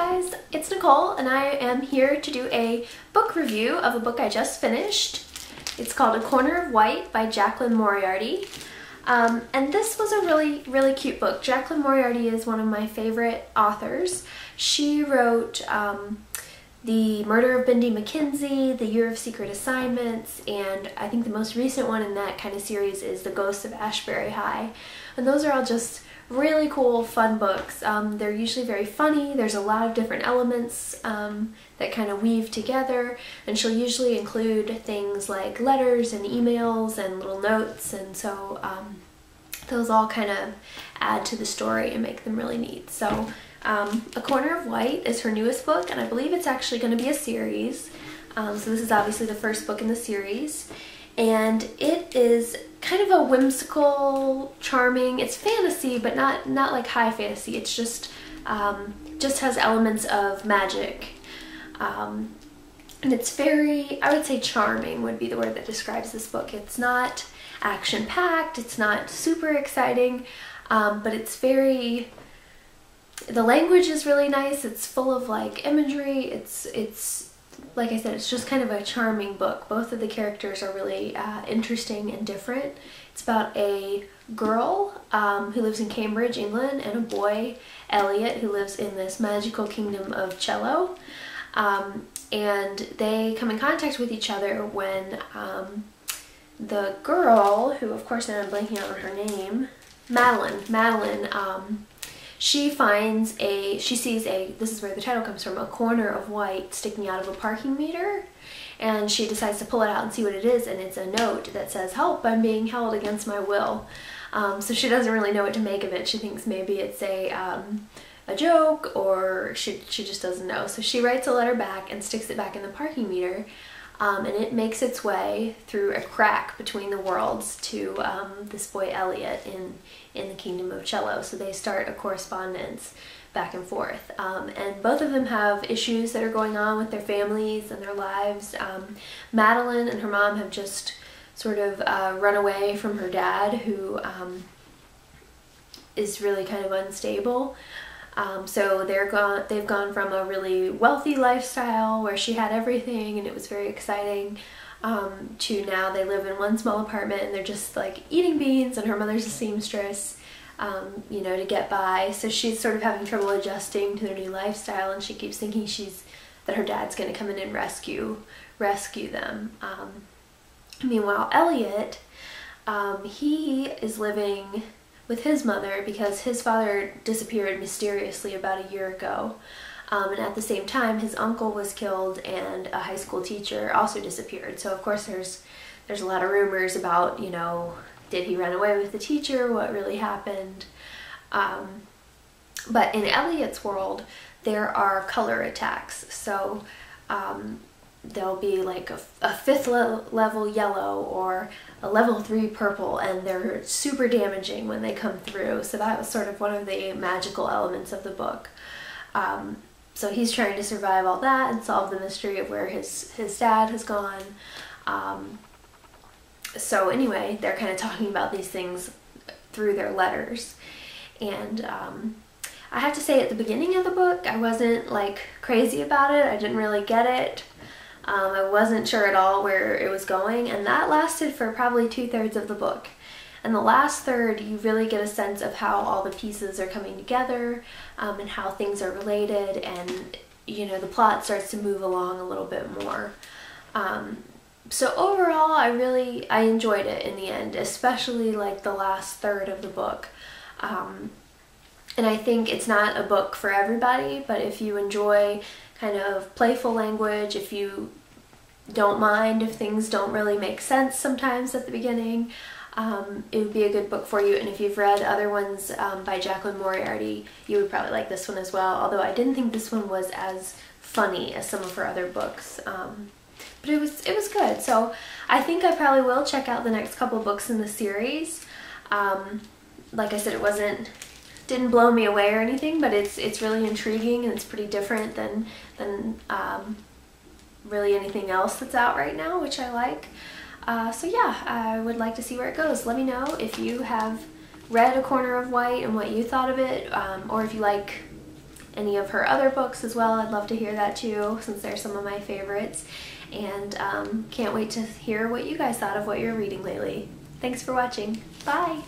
guys, it's Nicole and I am here to do a book review of a book I just finished. It's called A Corner of White by Jaclyn Moriarty. And this was a really cute book. Jaclyn Moriarty is one of my favorite authors. She wrote The Murder of Bindi McKenzie, The Year of Secret Assignments, and I think the most recent one in that kind of series is The Ghosts of Ashbury High. And those are all just really cool, fun books. They're usually very funny. There's a lot of different elements that kind of weave together, and she'll usually include things like letters and emails and little notes, and so those all kind of add to the story and make them really neat. So A Corner of White is her newest book, and I believe it's actually going to be a series. So this is obviously the first book in the series, and it is kind of a whimsical, charming, it's fantasy, but not like high fantasy. It's just has elements of magic. And it's very, I would say charming would be the word that describes this book. It's not action-packed, it's not super exciting, but it's very, the language is really nice. It's full of like imagery. It's like I said, it's just kind of a charming book. Both of the characters are really interesting and different. It's about a girl who lives in Cambridge, England, and a boy, Elliot, who lives in this magical kingdom of Cello. And they come in contact with each other when the girl, who of course now I'm blanking out on her name, Madeline, she sees a, this is where the title comes from, a corner of white sticking out of a parking meter, and she decides to pull it out and see what it is, and it's a note that says, "Help, I'm being held against my will." So she doesn't really know what to make of it. She thinks maybe it's a joke, or she just doesn't know. So she writes a letter back and sticks it back in the parking meter, and it makes its way through a crack between the worlds to this boy Elliot in the kingdom of Cello. So they start a correspondence back and forth, and both of them have issues that are going on with their families and their lives. Madeline and her mom have just sort of run away from her dad, who is really kind of unstable. So they've gone from a really wealthy lifestyle where she had everything and it was very exciting, to now they live in one small apartment and they're just like eating beans, and her mother's a seamstress, you know, to get by. So she's sort of having trouble adjusting to their new lifestyle, and she keeps thinking that her dad's going to come in and rescue them. Meanwhile, Elliot, he is living with his mother because his father disappeared mysteriously about a year ago. And at the same time, his uncle was killed and a high school teacher also disappeared. So of course there's a lot of rumors about, you know, did he run away with the teacher? What really happened? But in Elliot's world, there are color attacks. So there'll be like a 5th level yellow or a level 3 purple, and they're super damaging when they come through. So that was sort of one of the magical elements of the book. So he's trying to survive all that and solve the mystery of where his dad has gone. So anyway, they're kind of talking about these things through their letters. And I have to say, at the beginning of the book, I wasn't like crazy about it. I didn't really get it. I wasn't sure at all where it was going, and that lasted for probably 2/3 of the book. And the last third, you really get a sense of how all the pieces are coming together, and how things are related, and you know, the plot starts to move along a little bit more. So overall, I enjoyed it in the end, especially like the last third of the book. And I think it's not a book for everybody, but if you enjoy kind of playful language, if you don't mind if things don't really make sense sometimes at the beginning, it would be a good book for you. And if you've read other ones by Jaclyn Moriarty, you would probably like this one as well, although I didn't think this one was as funny as some of her other books. But it was good. So I think I probably will check out the next couple books in the series. Like I said, didn't blow me away or anything, but it's really intriguing, and it's pretty different than really anything else that's out right now, which I like. So yeah, I would like to see where it goes. Let me know if you have read A Corner of White and what you thought of it, or if you like any of her other books as well. I'd love to hear that too, since they're some of my favorites. And can't wait to hear what you guys thought of what you're reading lately. Thanks for watching. Bye!